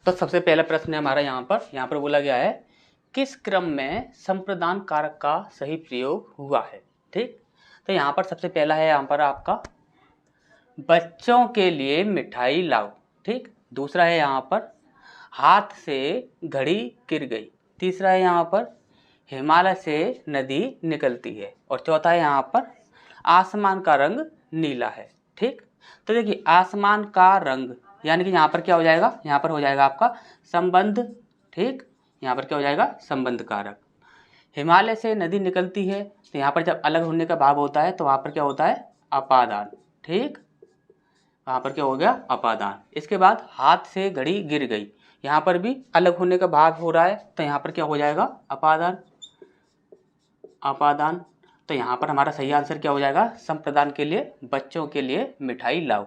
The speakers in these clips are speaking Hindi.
तो सबसे पहला प्रश्न है हमारा यहाँ पर बोला गया है किस क्रम में संप्रदान कारक का सही प्रयोग हुआ है। ठीक, तो यहाँ पर सबसे पहला है यहाँ पर आपका बच्चों के लिए मिठाई लाओ। ठीक, दूसरा है यहाँ पर हाथ से घड़ी गिर गई। तीसरा है यहाँ पर हिमालय से नदी निकलती है। और चौथा है यहाँ पर आसमान का रंग नीला है। ठीक, तो देखिए आसमान का रंग यानी कि यहाँ पर क्या हो जाएगा, यहाँ पर हो जाएगा आपका संबंध। ठीक, यहाँ पर क्या हो जाएगा संबंध कारक। हिमालय से नदी निकलती है तो यहाँ पर जब अलग होने का भाव होता है तो वहाँ पर क्या होता है अपादान। ठीक, वहाँ पर क्या हो गया अपादान। इसके बाद हाथ से घड़ी गिर गई, यहाँ पर भी अलग होने का भाव हो रहा है तो यहाँ पर क्या हो जाएगा अपादान। अपादान, तो यहाँ पर हमारा सही आंसर क्या हो जाएगा संप्रदान के लिए बच्चों के लिए मिठाई लाओ।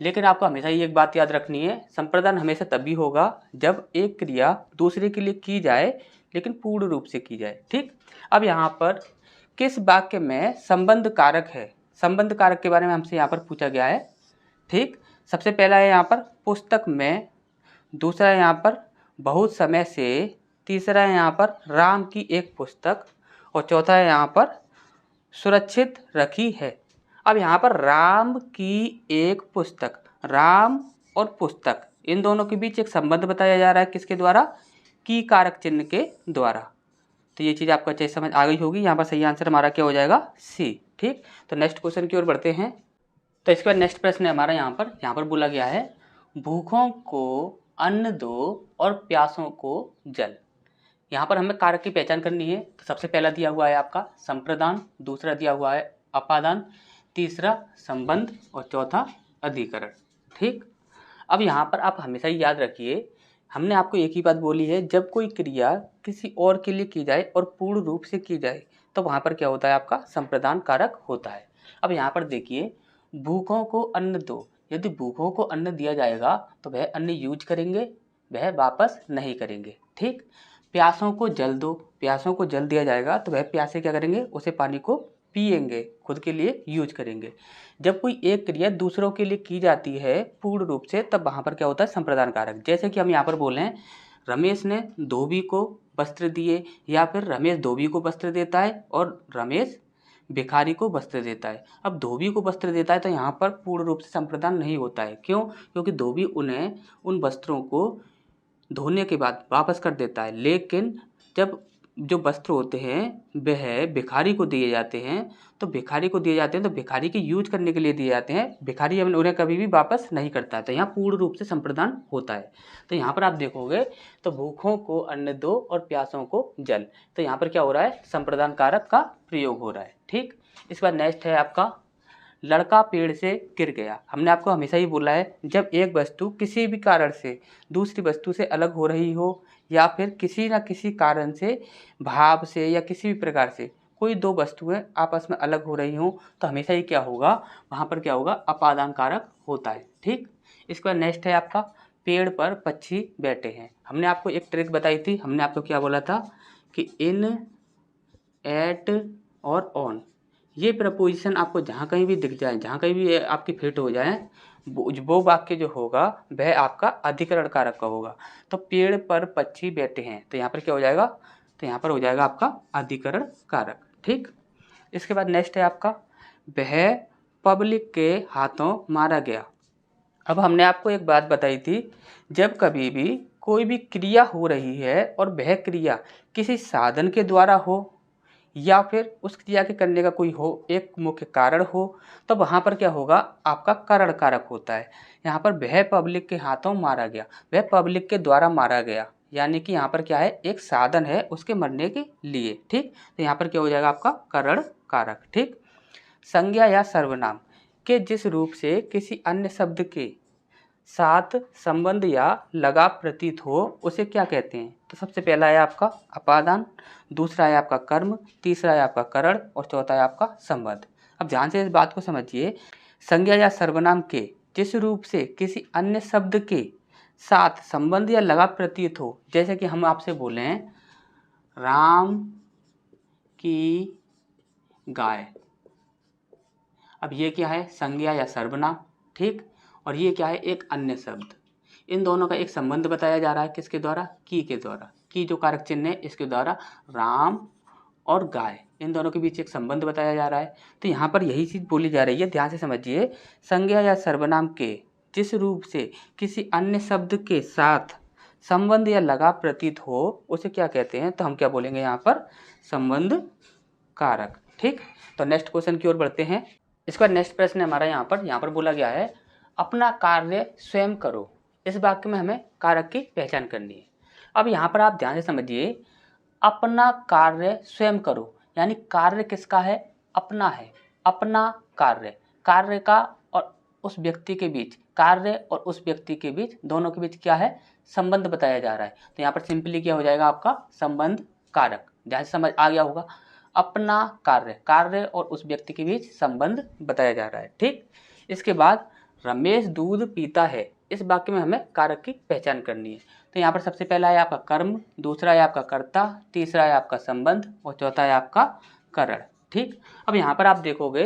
लेकिन आपको हमेशा ये एक बात याद रखनी है, संप्रदान हमेशा तभी होगा जब एक क्रिया दूसरे के लिए की जाए लेकिन पूर्ण रूप से की जाए। ठीक, अब यहाँ पर किस वाक्य में संबंध कारक है, संबंध कारक के बारे में हमसे यहाँ पर पूछा गया है। ठीक, सबसे पहला है यहाँ पर पुस्तक में, दूसरा है यहाँ पर बहुत समय से, तीसरा है यहाँ पर राम की एक पुस्तक और चौथा है यहाँ पर सुरक्षित रखी है। अब यहाँ पर राम की एक पुस्तक, राम और पुस्तक इन दोनों के बीच एक संबंध बताया जा रहा है किसके द्वारा, की कारक चिन्ह के द्वारा। तो ये चीज़ आपको अच्छे से समझ आ गई होगी। यहाँ पर सही आंसर हमारा क्या हो जाएगा सी। ठीक, तो नेक्स्ट क्वेश्चन की ओर बढ़ते हैं। तो इसके बाद नेक्स्ट प्रश्न है हमारा यहाँ पर बोला गया है भूखों को अन्न दो और प्यासों को जल। यहाँ पर हमें कारक की पहचान करनी है। तो सबसे पहला दिया हुआ है आपका संप्रदान, दूसरा दिया हुआ है अपादान, तीसरा संबंध और चौथा अधिकरण। ठीक, अब यहाँ पर आप हमेशा ही याद रखिए, हमने आपको एक ही बात बोली है, जब कोई क्रिया किसी और के लिए की जाए और पूर्ण रूप से की जाए तो वहाँ पर क्या होता है आपका संप्रदान कारक होता है। अब यहाँ पर देखिए भूखों को अन्न दो, यदि भूखों को अन्न दिया जाएगा तो वह अन्न यूज करेंगे, वह वापस नहीं करेंगे। ठीक, प्यासों को जल दो, प्यासों को जल दिया जाएगा तो वह प्यासे क्या करेंगे, उसे पानी को पिएंगे, खुद के लिए यूज करेंगे। जब कोई एक क्रिया दूसरों के लिए की जाती है पूर्ण रूप से तब वहाँ पर क्या होता है संप्रदान कारक। जैसे कि हम यहाँ पर बोले हैं रमेश ने धोबी को वस्त्र दिए, या फिर रमेश धोबी को वस्त्र देता है और रमेश भिखारी को वस्त्र देता है। अब धोबी को वस्त्र देता है तो यहाँ पर पूर्ण रूप से संप्रदान नहीं होता है। क्यों, क्योंकि धोबी उन्हें उन वस्त्रों को धोने के बाद वापस कर देता है, लेकिन जब जो वस्त्र होते हैं वह भिखारी को दिए जाते हैं तो भिखारी को दिए जाते हैं तो भिखारी के यूज करने के लिए दिए जाते हैं, भिखारी उन्हें कभी भी वापस नहीं करता है। तो यहाँ पूर्ण रूप से संप्रदान होता है। तो यहाँ पर आप देखोगे तो भूखों को अन्न दो और प्यासों को जल, तो यहाँ पर क्या हो रहा है संप्रदान कारक का प्रयोग हो रहा है। ठीक, इसके बाद नेक्स्ट है आपका लड़का पेड़ से गिर गया। हमने आपको हमेशा ही बोला है जब एक वस्तु किसी भी कारण से दूसरी वस्तु से अलग हो रही हो या फिर किसी न किसी कारण से भाव से या किसी भी प्रकार से कोई दो वस्तुएं आपस में अलग हो रही हों तो हमेशा ही क्या होगा वहाँ पर क्या होगा अपादान कारक होता है। ठीक, इसके बाद नेक्स्ट है आपका पेड़ पर पक्षी बैठे हैं। हमने आपको एक ट्रिक बताई थी, हमने आपको क्या बोला था कि इन, एट और ऑन ये प्रपोजिशन आपको जहाँ कहीं भी दिख जाए, जहाँ कहीं भी आपकी फिट हो जाए, वो वाक्य जो होगा वह आपका अधिकरण कारक का होगा। तो पेड़ पर पक्षी बैठे हैं तो यहाँ पर क्या हो जाएगा, तो यहाँ पर हो जाएगा आपका अधिकरण कारक। ठीक, इसके बाद नेक्स्ट है आपका वह पब्लिक के हाथों मारा गया। अब हमने आपको एक बात बताई थी, जब कभी भी कोई भी क्रिया हो रही है और वह क्रिया किसी साधन के द्वारा हो या फिर उस क्रिया के करने का कोई हो एक मुख्य कारण हो तो वहाँ पर क्या होगा आपका कारण कारक होता है। यहाँ पर वह पब्लिक के हाथों मारा गया, वह पब्लिक के द्वारा मारा गया, यानी कि यहाँ पर क्या है एक साधन है उसके मरने के लिए। ठीक, तो यहाँ पर क्या हो जाएगा आपका कारण कारक। ठीक, संज्ञा या सर्वनाम के जिस रूप से किसी अन्य शब्द के साथ संबंध या लगाव प्रतीत हो उसे क्या कहते हैं। तो सबसे पहला है आपका अपादान, दूसरा है आपका कर्म, तीसरा है आपका करण और चौथा है आपका संबंध। अब ध्यान से इस बात को समझिए, संज्ञा या सर्वनाम के जिस रूप से किसी अन्य शब्द के साथ संबंध या लगाव प्रतीत हो, जैसे कि हम आपसे बोले हैं राम की गाय। अब ये क्या है संज्ञा या सर्वनाम। ठीक, और ये क्या है एक अन्य शब्द, इन दोनों का एक संबंध बताया जा रहा है, किसके द्वारा? की के द्वारा। की जो कारक चिन्ह है इसके द्वारा राम और गाय, इन दोनों के बीच एक संबंध बताया जा रहा है। तो यहाँ पर यही चीज़ बोली जा रही है, ध्यान से समझिए। संज्ञा या सर्वनाम के जिस रूप से किसी अन्य शब्द के साथ संबंध या लगाव प्रतीत हो उसे क्या कहते हैं? तो हम क्या बोलेंगे यहाँ पर? संबंध कारक। ठीक, तो नेक्स्ट क्वेश्चन की ओर बढ़ते हैं। इसका नेक्स्ट प्रश्न हमारा यहाँ पर बोला गया है, अपना कार्य स्वयं करो। इस वाक्य में हमें कारक की पहचान करनी है। अब यहाँ पर आप ध्यान से समझिए, अपना कार्य स्वयं करो, यानी कार्य किसका है? अपना है। अपना कार्य, कार्य का और उस व्यक्ति के बीच, कार्य और उस व्यक्ति के बीच, दोनों के बीच क्या है? संबंध बताया जा रहा है। तो यहाँ पर सिंपली क्या हो जाएगा आपका? संबंध कारक। ध्यान से समझ आ गया होगा। अपना कार्य, कार्य और उस व्यक्ति के बीच संबंध बताया जा रहा है। ठीक, इसके बाद रमेश दूध पीता है। इस वाक्य में हमें कारक की पहचान करनी है। तो यहाँ पर सबसे पहला है आपका कर्म, दूसरा है आपका कर्ता, तीसरा है आपका संबंध और चौथा है आपका करण। ठीक, अब यहाँ पर आप देखोगे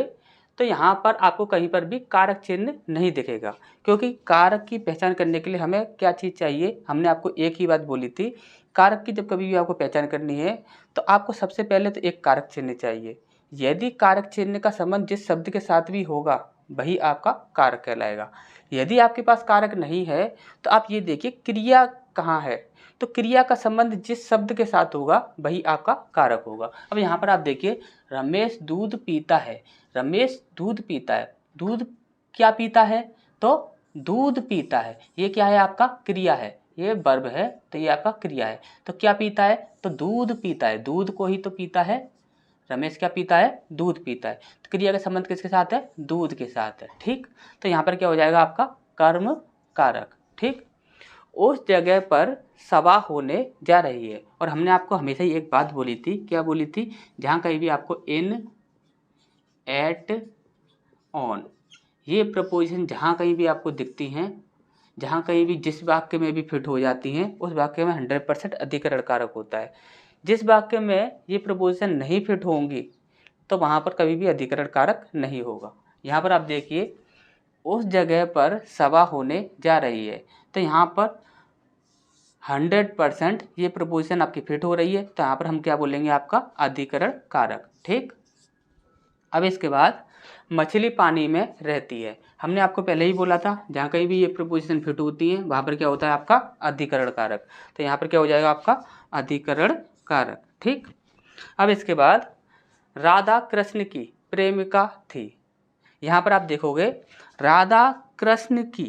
तो यहाँ पर आपको कहीं पर भी कारक चिन्ह नहीं दिखेगा, क्योंकि कारक की पहचान करने के लिए हमें क्या चीज़ चाहिए? हमने आपको एक ही बात बोली थी, कारक की जब कभी भी आपको पहचान करनी है तो आपको सबसे पहले तो एक कारक चिन्ह चाहिए। यदि कारक चिन्ह का संबंध जिस शब्द के साथ भी होगा वही आपका कारक कहलाएगा। यदि आपके पास कारक नहीं है तो आप ये देखिए क्रिया कहाँ है, तो क्रिया का संबंध जिस शब्द के साथ होगा वही आपका कारक होगा। अब यहाँ पर आप देखिए, रमेश दूध पीता है। रमेश दूध पीता है, दूध क्या पीता है? तो दूध पीता है, ये क्या है? आपका क्रिया है, ये वर्ब है तो ये आपका क्रिया है। तो क्या पीता है? तो दूध पीता है, दूध को ही तो पीता है। रमेश क्या पीता है? दूध पीता है। तो क्रिया का संबंध किसके साथ है? दूध के साथ है। ठीक, तो यहाँ पर क्या हो जाएगा आपका? कर्म कारक। ठीक, उस जगह पर सभा होने जा रही है। और हमने आपको हमेशा ही एक बात बोली थी, क्या बोली थी? जहाँ कहीं भी आपको इन, एट, ऑन, ये प्रपोजिशन जहाँ कहीं भी आपको दिखती हैं, जहाँ कहीं भी जिस वाक्य में भी फिट हो जाती हैं, उस वाक्य में 100% अधिकरण कारक होता है। जिस वाक्य में ये प्रपोजिशन नहीं फिट होंगी तो वहाँ पर कभी भी अधिकरण कारक नहीं होगा। यहाँ पर आप देखिए, उस जगह पर सभा होने जा रही है, तो यहाँ पर 100% ये प्रपोजिशन आपकी फिट हो रही है, तो यहाँ पर हम क्या बोलेंगे? आपका अधिकरण कारक। ठीक, अब इसके बाद मछली पानी में रहती है। हमने आपको पहले ही बोला था, जहाँ कहीं भी ये प्रपोजिशन फिट होती है वहाँ पर क्या होता है? आपका अधिकरण कारक। तो यहाँ पर क्या हो जाएगा? आपका अधिकरण कारक। ठीक, अब इसके बाद राधा कृष्ण की प्रेमिका थी। यहाँ पर आप देखोगे, राधा कृष्ण की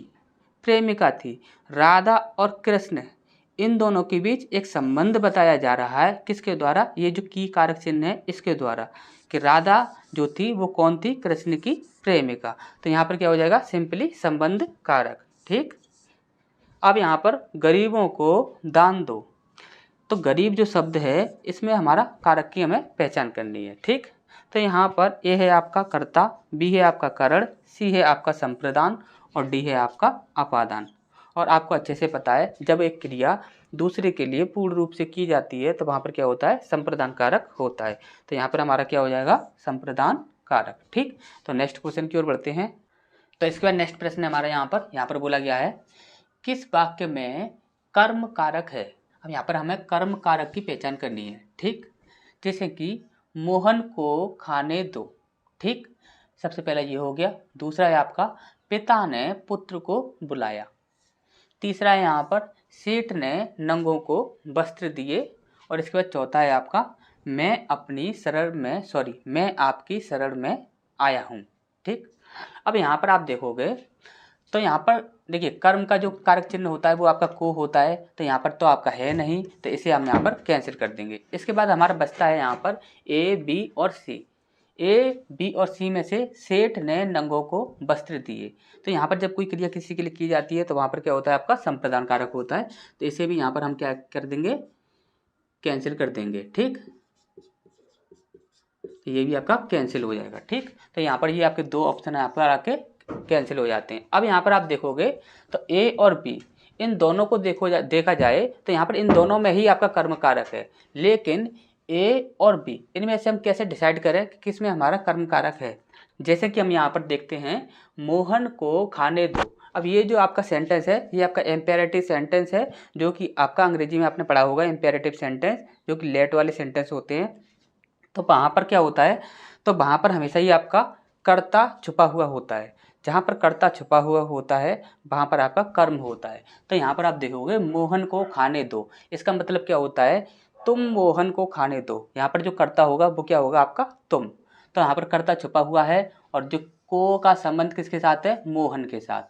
प्रेमिका थी। राधा और कृष्ण, इन दोनों के बीच एक संबंध बताया जा रहा है, किसके द्वारा? ये जो की कारक चिन्ह है इसके द्वारा, कि राधा जो थी वो कौन थी? कृष्ण की प्रेमिका। तो यहाँ पर क्या हो जाएगा? सिंपली संबंध कारक। ठीक, अब यहाँ पर गरीबों को दान दो। तो गरीब जो शब्द है इसमें हमारा कारक की हमें पहचान करनी है। ठीक, तो यहाँ पर ए है आपका कर्ता, बी है आपका करण, सी है आपका संप्रदान और डी है आपका अपादान। और आपको अच्छे से पता है, जब एक क्रिया दूसरे के लिए पूर्ण रूप से की जाती है तो वहाँ पर क्या होता है? संप्रदान कारक होता है। तो यहाँ पर हमारा क्या हो जाएगा? संप्रदान कारक। ठीक, तो नेक्स्ट क्वेश्चन की ओर बढ़ते हैं। तो इसके बाद नेक्स्ट प्रश्न हमारा यहाँ पर बोला गया है, किस वाक्य में कर्म कारक है? अब यहाँ पर हमें कर्म कारक की पहचान करनी है। ठीक, जैसे कि मोहन को खाने दो। ठीक, सबसे पहला ये हो गया। दूसरा है आपका पिता ने पुत्र को बुलाया। तीसरा है यहाँ पर सेठ ने नंगों को वस्त्र दिए। और इसके बाद चौथा है आपका मैं आपकी शरण में आया हूँ। ठीक, अब यहाँ पर आप देखोगे तो यहाँ पर देखिए, कर्म का जो कारक चिन्ह होता है वो आपका को होता है, तो यहाँ पर तो आपका है नहीं, तो इसे हम यहाँ पर कैंसिल कर देंगे। इसके बाद हमारा बचता है यहाँ पर ए, बी और सी। ए, बी और सी में से सेठ ने नंगों को वस्त्र दिए। तो यहाँ पर जब कोई क्रिया किसी के लिए की जाती है तो वहाँ पर क्या होता है? आपका संप्रदान कारक होता है। तो इसे भी यहाँ पर हम क्या कर देंगे? कैंसिल कर देंगे। ठीक, तो ये भी आपका कैंसिल हो जाएगा। ठीक, तो यहाँ पर ये आपके दो ऑप्शन यहाँ पर आके कैंसिल हो जाते हैं। अब यहाँ पर आप देखोगे तो ए और बी, इन दोनों को देखा जाए तो यहाँ पर इन दोनों में ही आपका कर्म कारक है, लेकिन ए और बी इनमें से हम कैसे डिसाइड करें कि किस में हमारा कर्म कारक है? जैसे कि हम यहाँ पर देखते हैं, मोहन को खाने दो। अब ये जो आपका सेंटेंस है ये आपका इम्पेरेटिव सेंटेंस है, जो कि आपका अंग्रेजी में आपने पढ़ा होगा इम्पेरेटिव सेंटेंस, जो कि लेट वाले सेंटेंस होते हैं। तो वहाँ पर क्या होता है, तो वहाँ पर हमेशा ही आपका कर्ता छुपा हुआ होता है। जहाँ पर कर्ता छुपा हुआ होता है वहाँ पर आपका कर्म होता है। तो यहाँ पर आप देखोगे मोहन को खाने दो, इसका मतलब क्या होता है, तुम मोहन को खाने दो। यहाँ पर जो कर्ता होगा वो क्या होगा, आपका तुम। तो यहाँ पर कर्ता छुपा हुआ है और जो को का संबंध किसके साथ है, मोहन के साथ।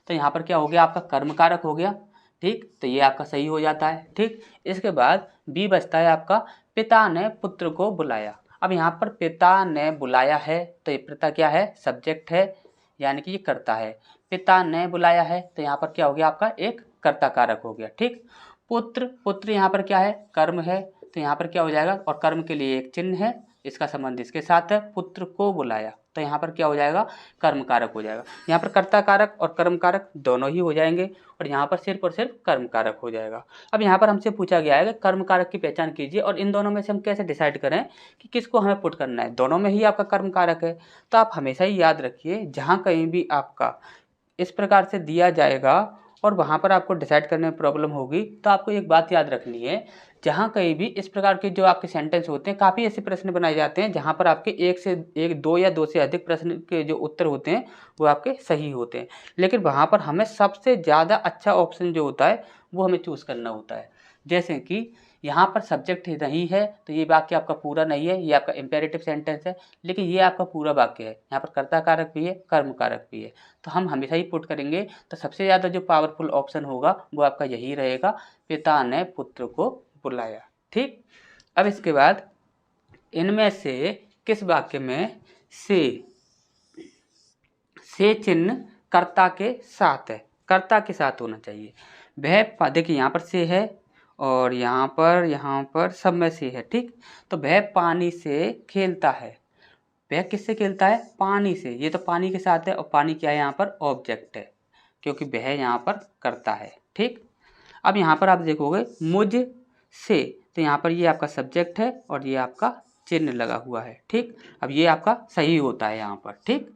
तो यहाँ पर क्या हो गया, आपका कर्म कारक हो गया। ठीक, तो ये आपका सही हो जाता है। ठीक, इसके बाद बी बचता है आपका, पिता ने पुत्र को बुलाया। अब यहाँ पर पिता ने बुलाया है, तो ये पिता क्या है, सब्जेक्ट है, यानी कि ये कर्ता है। पिता ने बुलाया है, तो यहाँ पर क्या हो गया, आपका एक कर्ता कारक हो गया। ठीक, पुत्र, पुत्र यहाँ पर क्या है, कर्म है, तो यहाँ पर क्या हो जाएगा, और कर्म के लिए एक चिन्ह है, इसका संबंध इसके साथ है। पुत्र को बुलाया, तो यहाँ पर क्या हो जाएगा, कर्म कारक हो जाएगा। यहाँ पर कर्ता कारक और कर्म कारक दोनों ही हो जाएंगे, और यहाँ पर सिर्फ और सिर्फ कर्म कारक हो जाएगा। अब यहाँ पर हमसे पूछा गया है कि कर्म कारक की पहचान कीजिए, और इन दोनों में से हम कैसे डिसाइड करें कि किसको हमें पुट करना है। दोनों में ही आपका कर्म कारक है, तो आप हमेशा ही याद रखिए, जहाँ कहीं भी आपका इस प्रकार से दिया जाएगा और वहाँ पर आपको डिसाइड करने में प्रॉब्लम होगी, तो आपको एक बात याद रखनी है, जहाँ कहीं भी इस प्रकार के जो आपके सेंटेंस होते हैं, काफ़ी ऐसे प्रश्न बनाए जाते हैं जहाँ पर आपके दो या दो से अधिक प्रश्न के जो उत्तर होते हैं वो आपके सही होते हैं, लेकिन वहाँ पर हमें सबसे ज़्यादा अच्छा ऑप्शन जो होता है वो हमें चूज़ करना होता है। जैसे कि यहाँ पर सब्जेक्ट नहीं है, तो ये वाक्य आपका पूरा नहीं है, ये आपका इम्पेरेटिव सेंटेंस है, लेकिन ये आपका पूरा वाक्य है। यहाँ पर कर्ता कारक भी है, कर्म कारक भी है, तो हम हमेशा ही पुट करेंगे, तो सबसे ज़्यादा जो पावरफुल ऑप्शन होगा वो आपका यही रहेगा, पिता ने पुत्र को बुलाया। ठीक, अब इसके बाद इनमें से किस वाक्य में से चिन्ह कर्ता के साथ है, कर्ता के साथ होना चाहिए। वह, देखिए यहाँ पर से है और यहाँ पर सब में से है। ठीक, तो वह पानी से खेलता है, वह किससे खेलता है, पानी से। ये तो पानी के साथ है, और पानी क्या है, यहाँ पर ऑब्जेक्ट है, क्योंकि वह यहाँ पर करता है। ठीक, अब यहाँ पर आप देखोगे मुझ से, तो यहाँ पर ये आपका सब्जेक्ट है और ये आपका चिन्ह लगा हुआ है। ठीक, अब ये आपका सही होता है यहाँ पर। ठीक,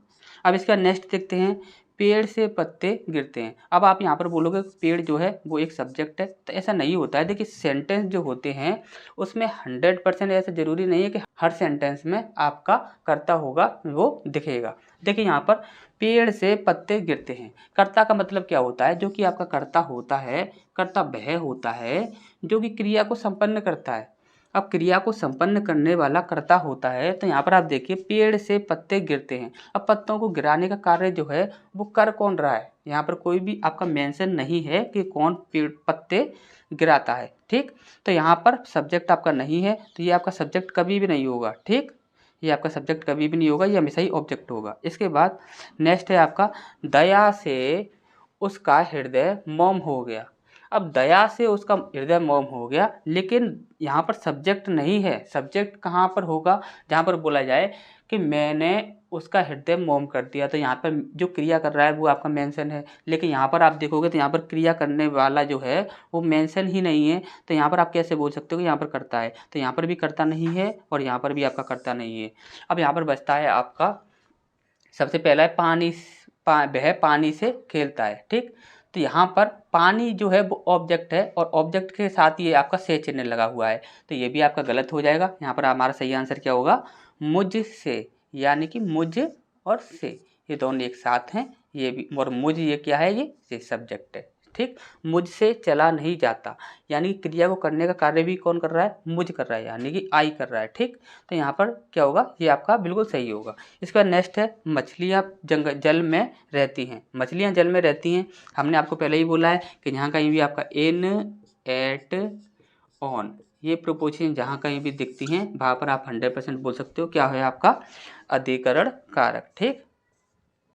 अब इसका नेक्स्ट देखते हैं, पेड़ से पत्ते गिरते हैं। अब आप यहाँ पर बोलोगे पेड़ जो है वो एक सब्जेक्ट है, तो ऐसा नहीं होता है। देखिए सेंटेंस जो होते हैं उसमें 100% ऐसा जरूरी नहीं है कि हर सेंटेंस में आपका कर्ता होगा वो दिखेगा। देखिए यहाँ पर पेड़ से पत्ते गिरते हैं, कर्ता का मतलब क्या होता है, जो कि आपका कर्ता होता है, कर्ता वह होता है जो कि क्रिया को संपन्न करता है। अब क्रिया को संपन्न करने वाला कर्ता होता है, तो यहाँ पर आप देखिए पेड़ से पत्ते गिरते हैं। अब पत्तों को गिराने का कार्य जो है वो कर कौन रहा है, यहाँ पर कोई भी आपका मेंशन नहीं है कि कौन पेड़ पत्ते गिराता है। ठीक, तो यहाँ पर सब्जेक्ट आपका नहीं है, तो ये आपका सब्जेक्ट कभी भी नहीं होगा। ठीक, ये आपका सब्जेक्ट कभी भी नहीं होगा, ये हमेशा ही ऑब्जेक्ट होगा। इसके बाद नेक्स्ट है आपका, दया से उसका हृदय मौन हो गया। अब दया से उसका हृदय मौन हो गया, लेकिन यहाँ पर सब्जेक्ट नहीं है। सब्जेक्ट कहाँ पर होगा, जहाँ पर बोला जाए कि मैंने उसका हृदय मौन कर दिया, तो यहाँ पर जो क्रिया कर रहा है वो आपका मेंशन है। लेकिन यहाँ पर आप देखोगे तो यहाँ पर क्रिया करने वाला जो है वो मेंशन ही नहीं है, तो यहाँ पर आप कैसे बोल सकते हो कि यहाँ पर करता है, तो यहाँ पर भी करता नहीं है और यहाँ पर भी आपका करता नहीं है। अब यहाँ पर बचता है आपका, सबसे पहला है वह पानी से खेलता है। ठीक, तो यहाँ पर पानी जो है वो ऑब्जेक्ट है और ऑब्जेक्ट के साथ ये आपका से चिन्ह लगा हुआ है, तो ये भी आपका गलत हो जाएगा। यहाँ पर हमारा सही आंसर क्या होगा, मुझ से, यानी कि मुझ और से ये दोनों एक साथ हैं, ये भी, और मुझ ये क्या है, ये सब्जेक्ट है। ठीक, मुझसे चला नहीं जाता, यानी कि क्रिया को करने का कार्य भी कौन कर रहा है, मुझ कर रहा है, यानी कि आई कर रहा है। ठीक, तो यहाँ पर क्या होगा, ये आपका बिल्कुल सही होगा। इसके बाद नेक्स्ट है, मछलियाँ जल में रहती हैं। मछलियाँ जल में रहती हैं, हमने आपको पहले ही बोला है कि यहाँ कहीं भी आपका इन, एट, ऑन, ये प्रोपोजिशन जहाँ कहीं भी दिखती हैं वहाँ पर आप 100% बोल सकते हो क्या है आपका अधिकरण कारक। ठीक,